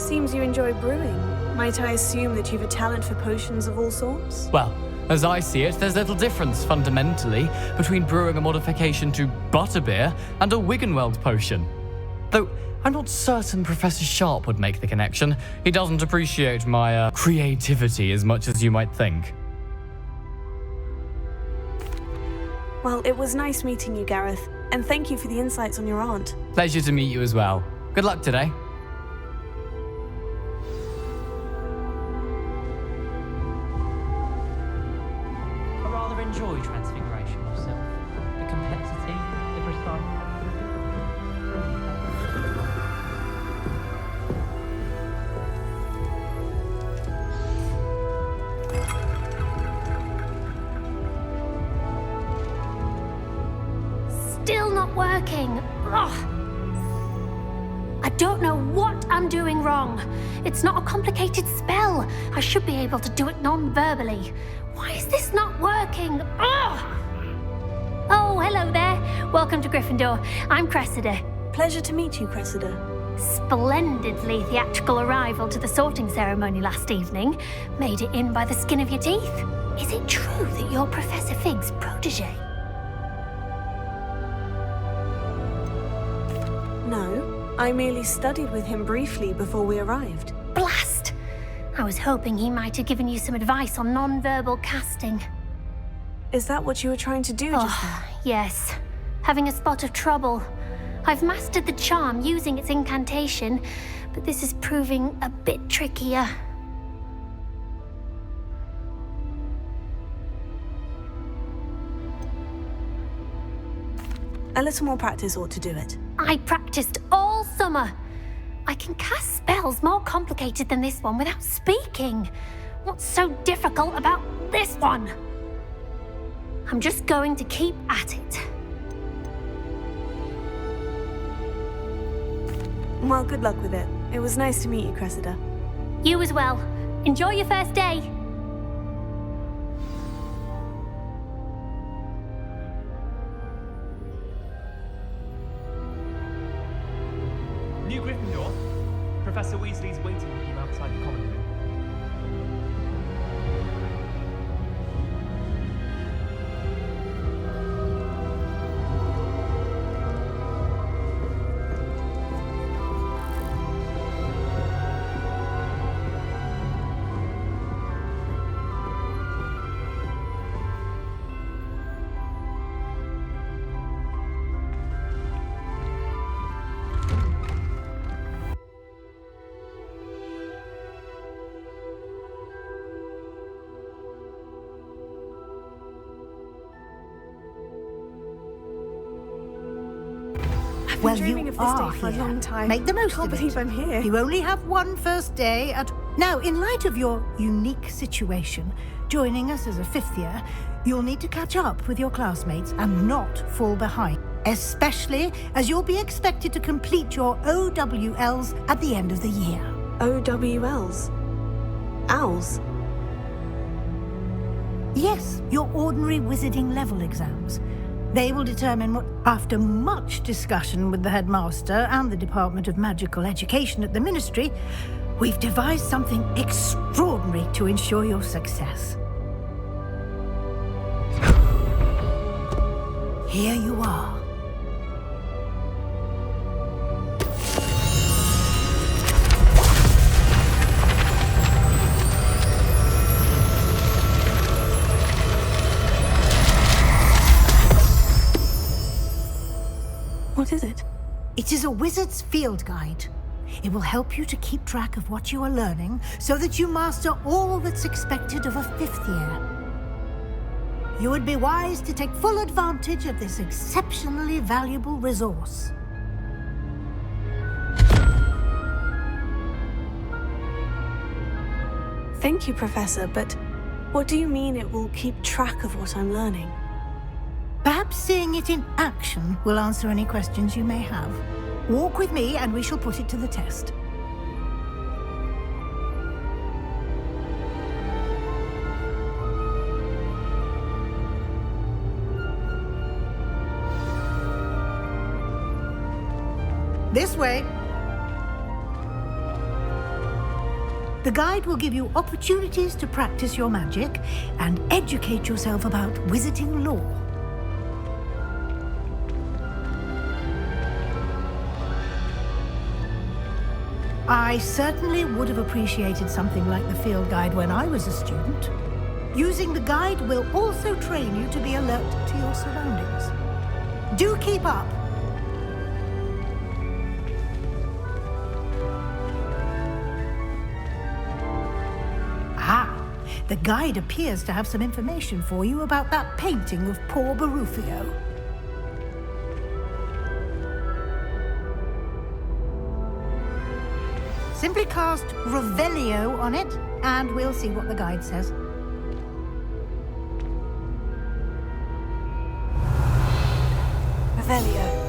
Seems you enjoy brewing. Might I assume that you've a talent for potions of all sorts? Well, as I see it, there's little difference fundamentally between brewing a modification to butterbeer and a Wiggenweld potion. Though I'm not certain Professor Sharp would make the connection. He doesn't appreciate my creativity as much as you might think. Well, it was nice meeting you, Gareth, and thank you for the insights on your aunt. Pleasure to meet you as well. Good luck today. I rather enjoy transfiguration myself. The complexity, the precise. Still not working. Ugh. I don't know what I'm doing wrong. It's not a complicated spell. I should be able to do it non-verbally. Why is this not working? Ugh. Oh, hello there. Welcome to Gryffindor. I'm Cressida. Pleasure to meet you, Cressida. Splendidly theatrical arrival to the sorting ceremony last evening. Made it in by the skin of your teeth. Is it true that you're Professor Fig's protege? No, I merely studied with him briefly before we arrived. Blast! I was hoping he might have given you some advice on non-verbal casting. Is that what you were trying to do just now? Oh, yes. Having a spot of trouble. I've mastered the charm using its incantation, but this is proving a bit trickier. A little more practice ought to do it. I practiced all summer. I can cast spells more complicated than this one without speaking. What's so difficult about this one? I'm just going to keep at it. Well, good luck with it. It was nice to meet you, Cressida. You as well. Enjoy your first day. New Gryffindor, Professor Weasley's waiting for you outside the common room. Well, dreaming of this day for a long time. Make the most Can't of it. believe I'm here. You only have one first day at... Now, in light of your unique situation, joining us as a fifth year, you'll need to catch up with your classmates and not fall behind. Especially as you'll be expected to complete your OWLs at the end of the year. OWLs? Owls? Yes, your ordinary wizarding level exams. They will determine what, after much discussion with the headmaster and the Department of Magical Education at the Ministry, we've devised something extraordinary to ensure your success. Here you are. What is it? It is a wizard's field guide. It will help you to keep track of what you are learning so that you master all that's expected of a fifth year. You would be wise to take full advantage of this exceptionally valuable resource. Thank you, Professor, but what do you mean it will keep track of what I'm learning? Perhaps seeing it in action will answer any questions you may have. Walk with me and we shall put it to the test. This way. The guide will give you opportunities to practice your magic and educate yourself about wizarding lore. I certainly would have appreciated something like the field guide when I was a student. Using the guide will also train you to be alert to your surroundings. Do keep up! Ah, the guide appears to have some information for you about that painting of poor Barufio. Simply cast Revelio on it, and we'll see what the guide says. Revelio.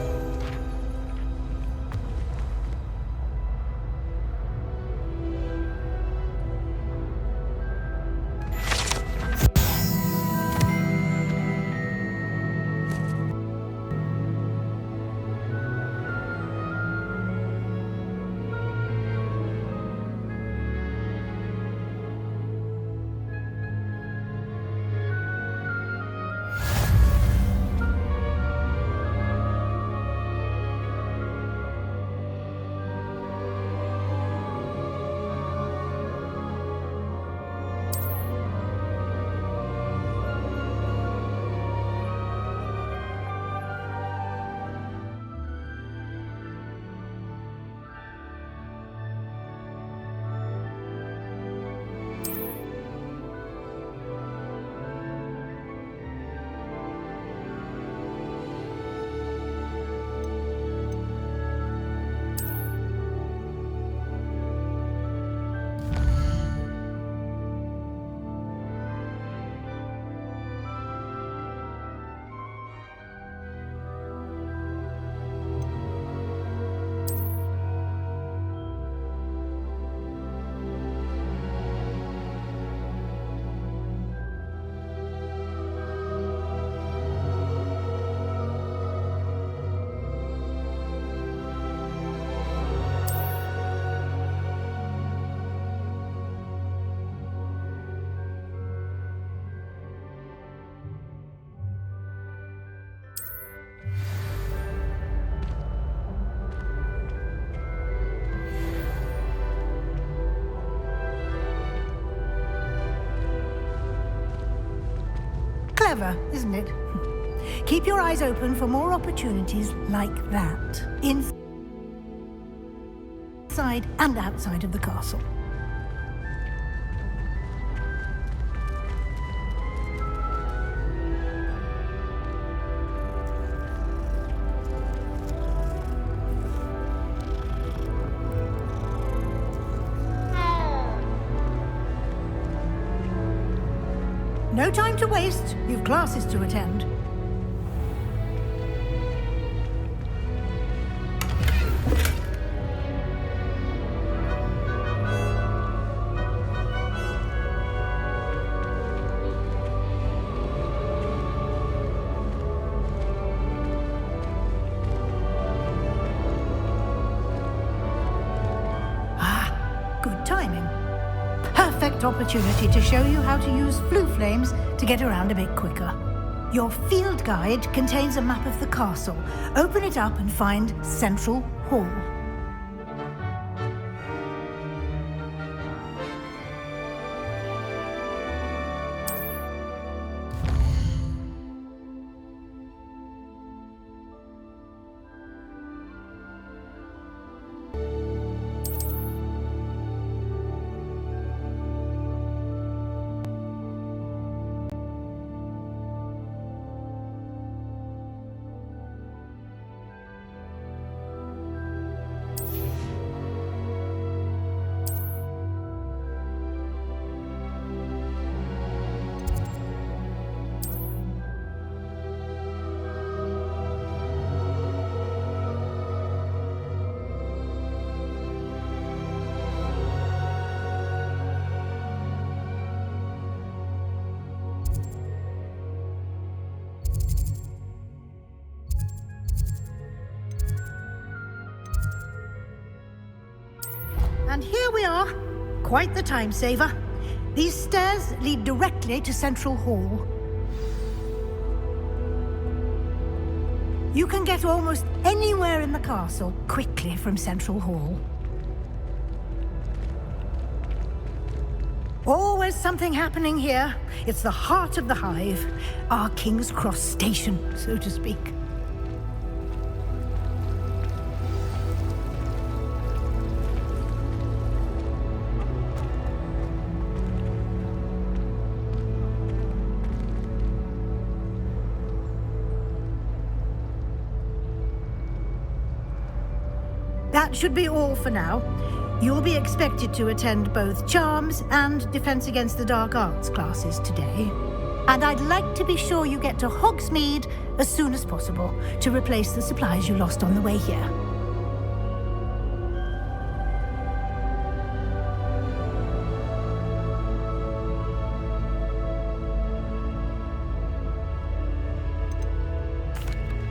Clever, isn't it? Keep your eyes open for more opportunities like that, inside and outside of the castle. No time to waste. You've classes to attend. Ah, good timing. Perfect opportunity to show you how to use flue flames to get around a bit quicker. Your field guide contains a map of the castle. Open it up and find Central Hall. And here we are, quite the time saver. These stairs lead directly to Central Hall. You can get almost anywhere in the castle quickly from Central Hall. Always something happening here. It's the heart of the hive, our King's Cross station, so to speak. That should be all for now. You'll be expected to attend both Charms and Defense Against the Dark Arts classes today. And I'd like to be sure you get to Hogsmeade as soon as possible to replace the supplies you lost on the way here.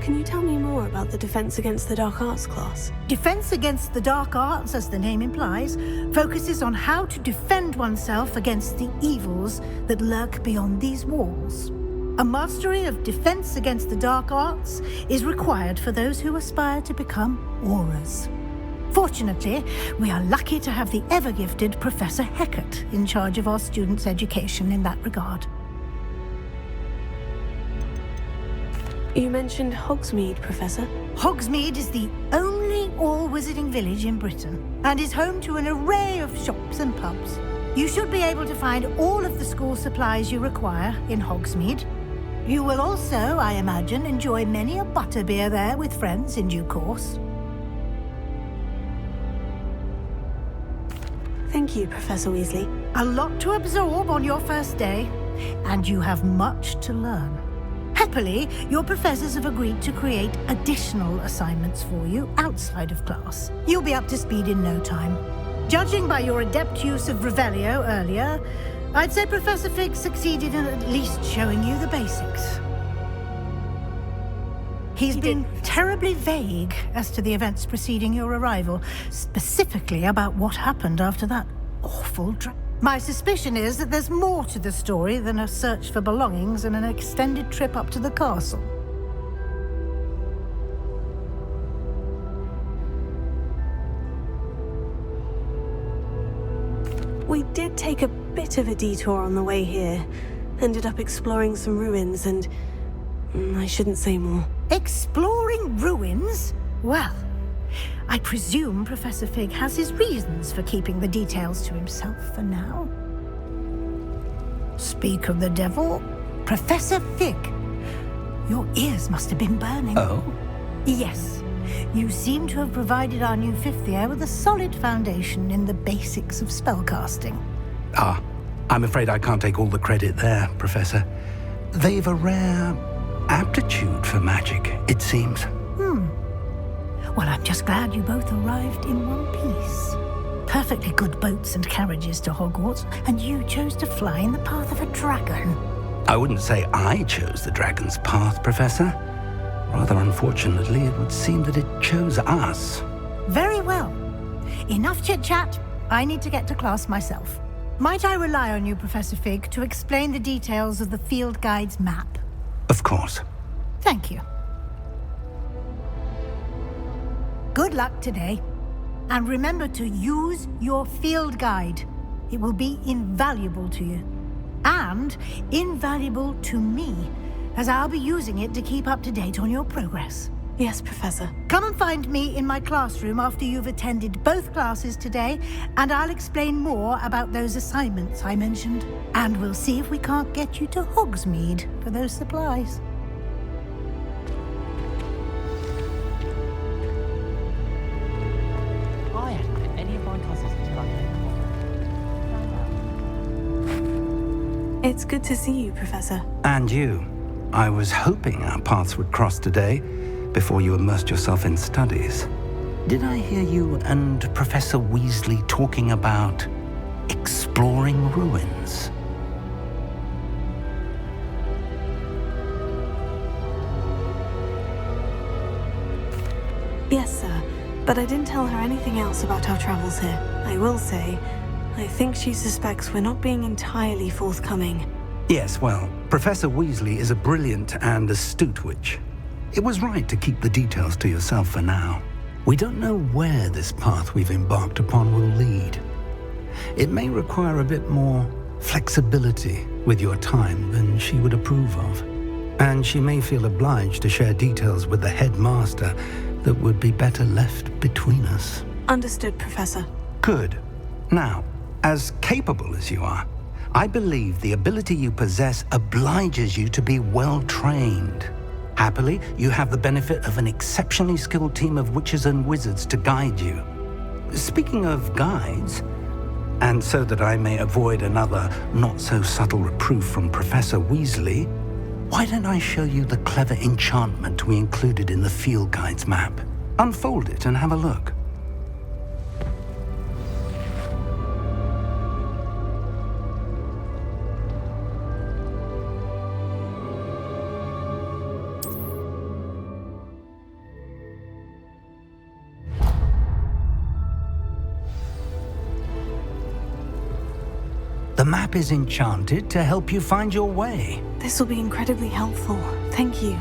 Can you tell me more about the Defense Against the Dark Arts class? Defense Against the Dark Arts, as the name implies, focuses on how to defend oneself against the evils that lurk beyond these walls. A mastery of Defense Against the Dark Arts is required for those who aspire to become aurors. Fortunately, we are lucky to have the ever-gifted Professor Heckert in charge of our students' education in that regard. You mentioned Hogsmeade, Professor. Hogsmeade is the only all-wizarding village in Britain and is home to an array of shops and pubs. You should be able to find all of the school supplies you require in Hogsmeade. You will also, I imagine, enjoy many a butterbeer there with friends in due course. Thank you, Professor Weasley. A lot to absorb on your first day, and you have much to learn. Happily, your professors have agreed to create additional assignments for you outside of class. You'll be up to speed in no time. Judging by your adept use of Revelio earlier, I'd say Professor Fig succeeded in at least showing you the basics. He's been terribly vague as to the events preceding your arrival, specifically about what happened after that awful My suspicion is that there's more to the story than a search for belongings and an extended trip up to the castle. We did take a bit of a detour on the way here. Ended up exploring some ruins and... I shouldn't say more. Exploring ruins? Well, I presume Professor Fig has his reasons for keeping the details to himself for now. Speak of the devil, Professor Fig. Your ears must have been burning. Oh? Yes. You seem to have provided our new fifth year with a solid foundation in the basics of spellcasting. Ah, I'm afraid I can't take all the credit there, Professor. They've a rare aptitude for magic, it seems. Well, I'm just glad you both arrived in one piece. Perfectly good boats and carriages to Hogwarts, and you chose to fly in the path of a dragon. I wouldn't say I chose the dragon's path, Professor. Rather unfortunately, it would seem that it chose us. Very well. Enough chit-chat. I need to get to class myself. Might I rely on you, Professor Fig, to explain the details of the field guide's map? Of course. Thank you. Good luck today. And remember to use your field guide. It will be invaluable to you. And invaluable to me, as I'll be using it to keep up to date on your progress. Yes, Professor. Come and find me in my classroom after you've attended both classes today, and I'll explain more about those assignments I mentioned. And we'll see if we can't get you to Hogsmeade for those supplies. I hadn't met any of my cousins until I came to Hogwarts. It's good to see you, Professor. And you. I was hoping our paths would cross today, before you immersed yourself in studies. Did I hear you and Professor Weasley talking about exploring ruins? Yes, sir. But I didn't tell her anything else about our travels here. I will say, I think she suspects we're not being entirely forthcoming. Yes, well, Professor Weasley is a brilliant and astute witch. It was right to keep the details to yourself for now. We don't know where this path we've embarked upon will lead. It may require a bit more flexibility with your time than she would approve of. And she may feel obliged to share details with the headmaster that would be better left between us. Understood, Professor. Good. Now, as capable as you are, I believe the ability you possess obliges you to be well-trained. Happily, you have the benefit of an exceptionally skilled team of witches and wizards to guide you. Speaking of guides, and so that I may avoid another not-so-subtle reproof from Professor Weasley, why don't I show you the clever enchantment we included in the field guide's map? Unfold it and have a look. The map is enchanted to help you find your way. This will be incredibly helpful. Thank you.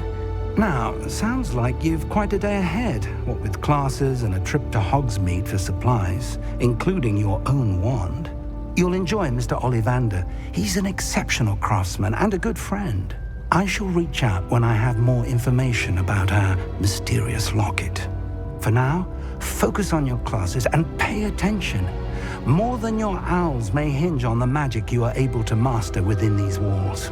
Now, sounds like you've quite a day ahead, what with classes and a trip to Hogsmeade for supplies, including your own wand. You'll enjoy Mr. Ollivander. He's an exceptional craftsman and a good friend. I shall reach out when I have more information about our mysterious locket. For now, focus on your classes and pay attention. More than your owls may hinge on the magic you are able to master within these walls.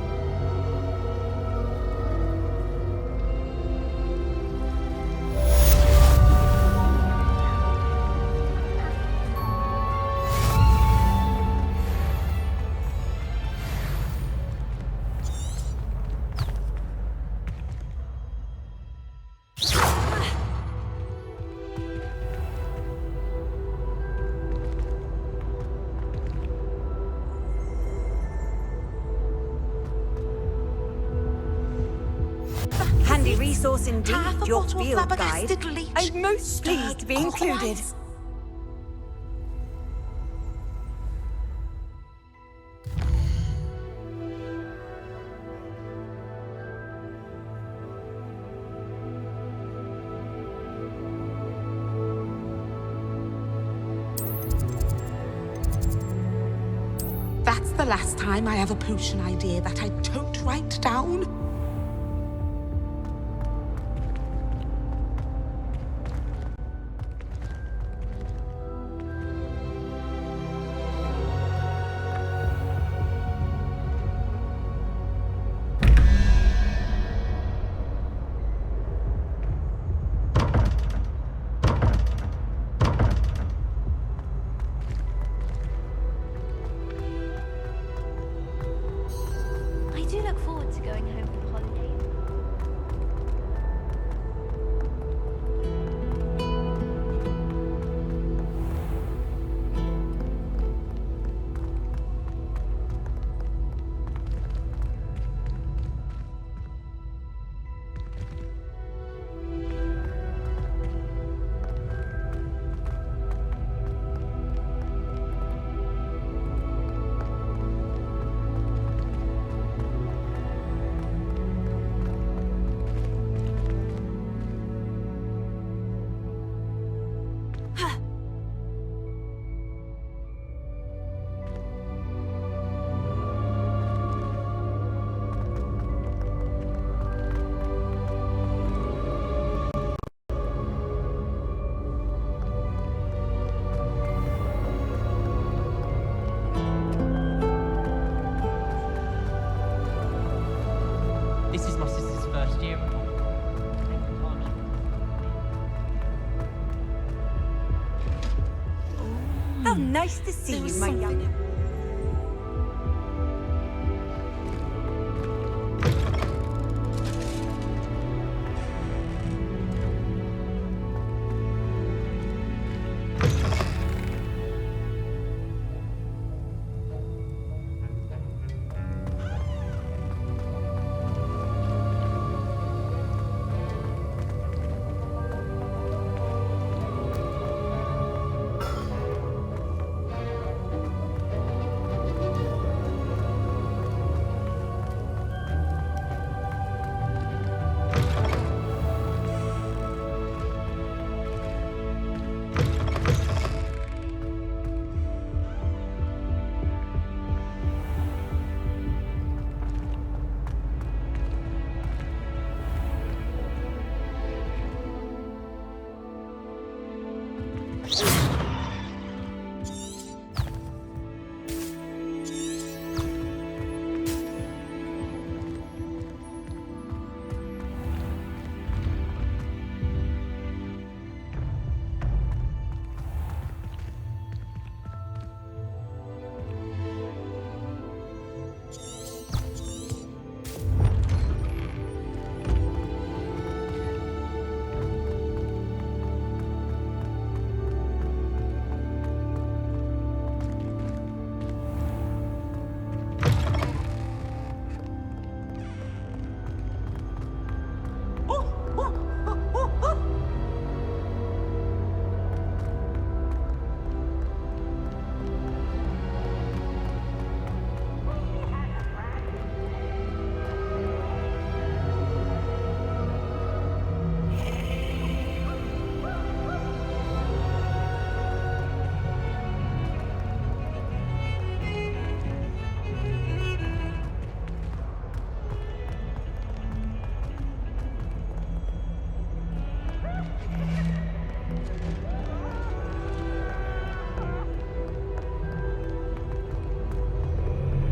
Handy resource indeed, Half a your bottle of field guide. flabbergasted leech. I'm most pleased to be included. Otherwise- That's the last time I have a potion idea that I don't write down. I do look forward to going home for the holidays. This is my sister's first year. How nice to see you, my young.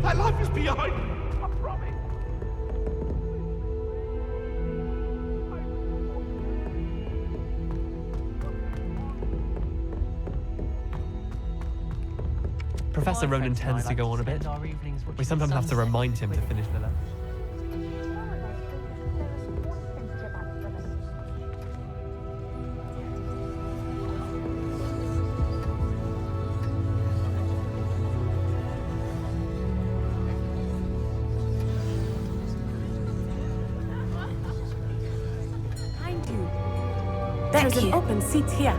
My life is behind. I promise. Professor My Ronan friends and I tends to like go on a bit. spend our evenings watching We sometimes have to sunset remind him to with- finish the level. Behind you. There's an open seat here.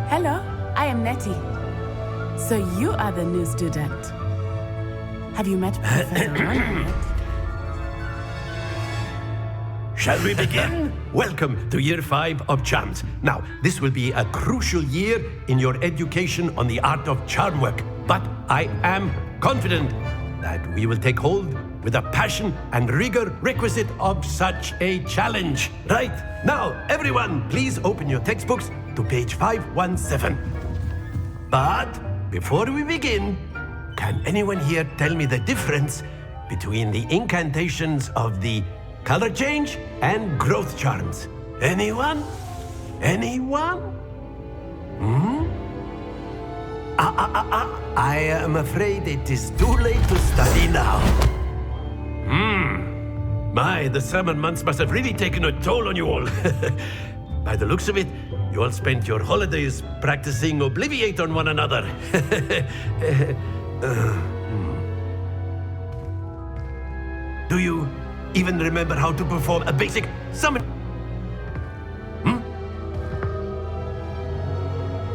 Hello, I am Nettie. So you are the new student. Have you met Professor Ronan yet? Shall we begin? Welcome to Year 5 of Charms. Now, this will be a crucial year in your education on the art of charm work. But I am confident that we will take hold with the passion and rigor requisite of such a challenge. Right, now, everyone, please open your textbooks to page 517. But before we begin, can anyone here tell me the difference between the incantations of the color change and growth charms? Anyone? Anyone? I am afraid it is too late to study now. My, the summer months must have really taken a toll on you all. By the looks of it, you all spent your holidays practicing Obliviate on one another. Do you even remember how to perform a basic summon?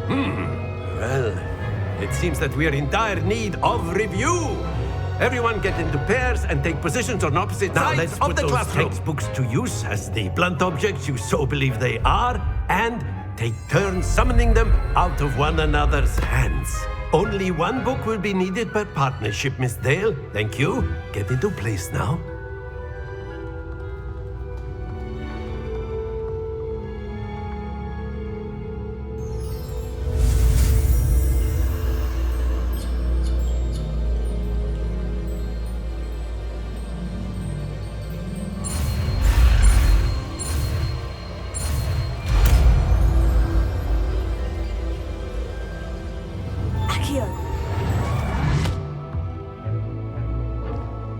Well, it seems that we are in dire need of review. Everyone get into pairs and take positions on opposite sides of the classroom. Textbooks to use as the blunt objects you so believe they are, and take turns summoning them out of one another's hands. Only one book will be needed per partnership, Miss Dale. Thank you. Get into place now.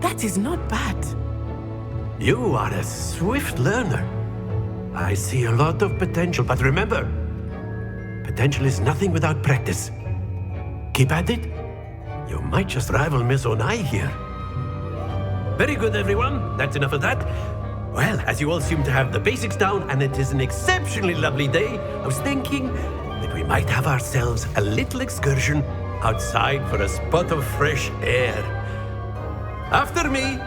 That is not bad. You are a swift learner. I see a lot of potential, but remember, potential is nothing without practice. Keep at it. You might just rival Miss Onai here. Very good, everyone. That's enough of that. Well, as you all seem to have the basics down, and it is an exceptionally lovely day, I was thinking that we might have ourselves a little excursion outside for a spot of fresh air. After me.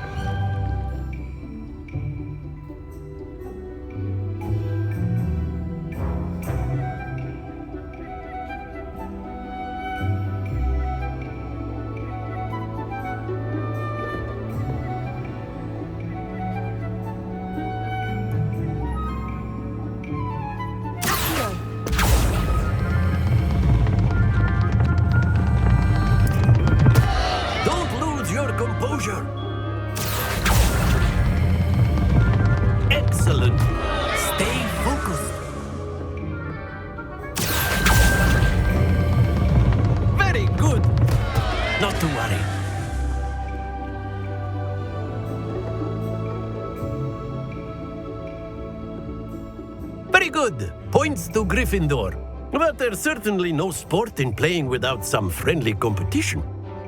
Good. Points to Gryffindor. But there's certainly no sport in playing without some friendly competition.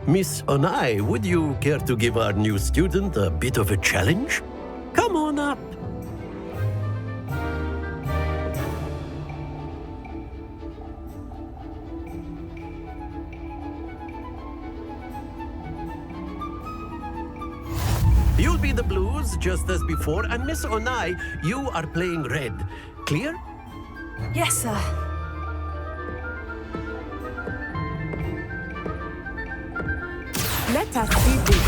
Miss Onai, would you care to give our new student a bit of a challenge? Come on up. You'll be the blues, just as before, and Miss Onai, you are playing red. Clear? Yes, sir. Let us see this.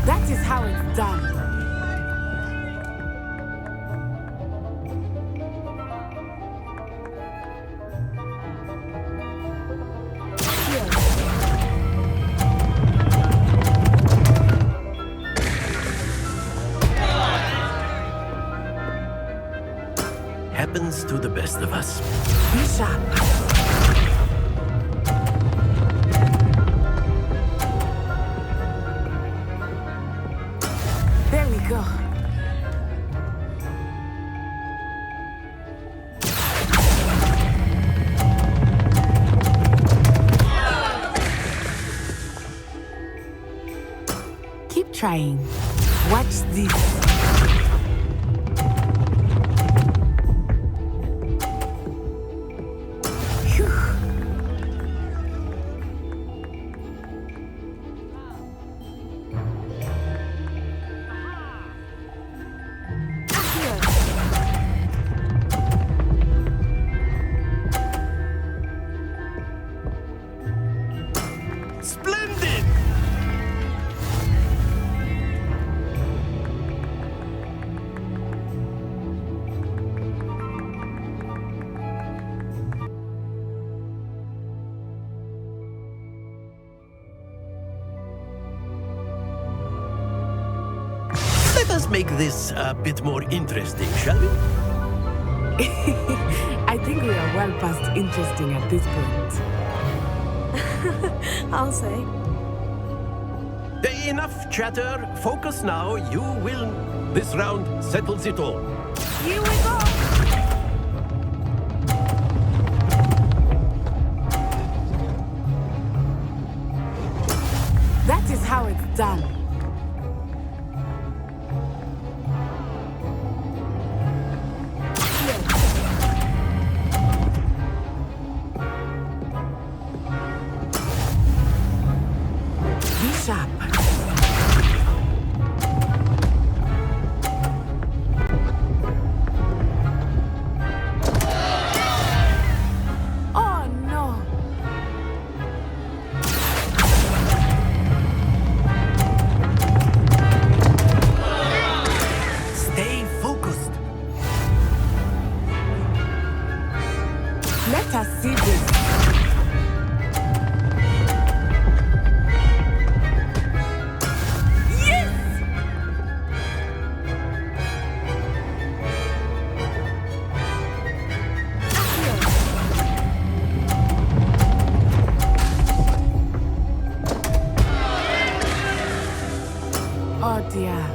That is how it's done. Happens to the best of us. Be sharp. There we go. Keep trying. Watch this. Splendid! Let us make this a bit more interesting, shall we? I think we are well past interesting at this point. I'll say. Enough chatter. Focus now. You will. This round settles it all. Here we go! That is how it's done. Be sharp. Oh no. Stay focused. Let us see this. Oh dear.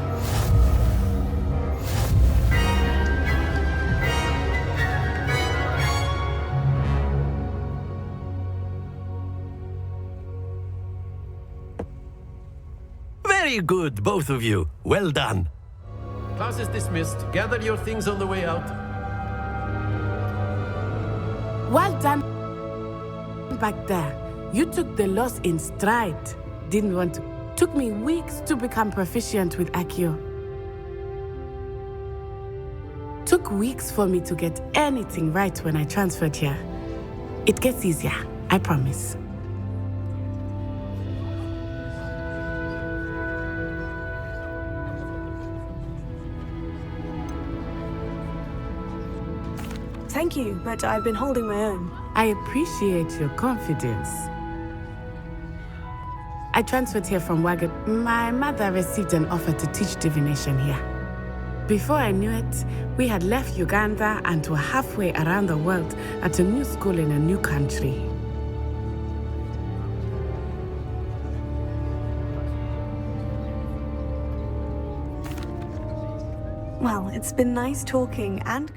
Very good, both of you. Well done. Class is dismissed. Gather your things on the way out. Well done back there. You took the loss in stride. Didn't want to. Took me weeks to become proficient with Accio. Took weeks for me to get anything right when I transferred here. It gets easier, I promise. Thank you, but I've been holding my own. I appreciate your confidence. I transferred here from Wagon. My mother received an offer to teach divination here. Before I knew it, we had left Uganda and were halfway around the world at a new school in a new country. Well, it's been nice talking and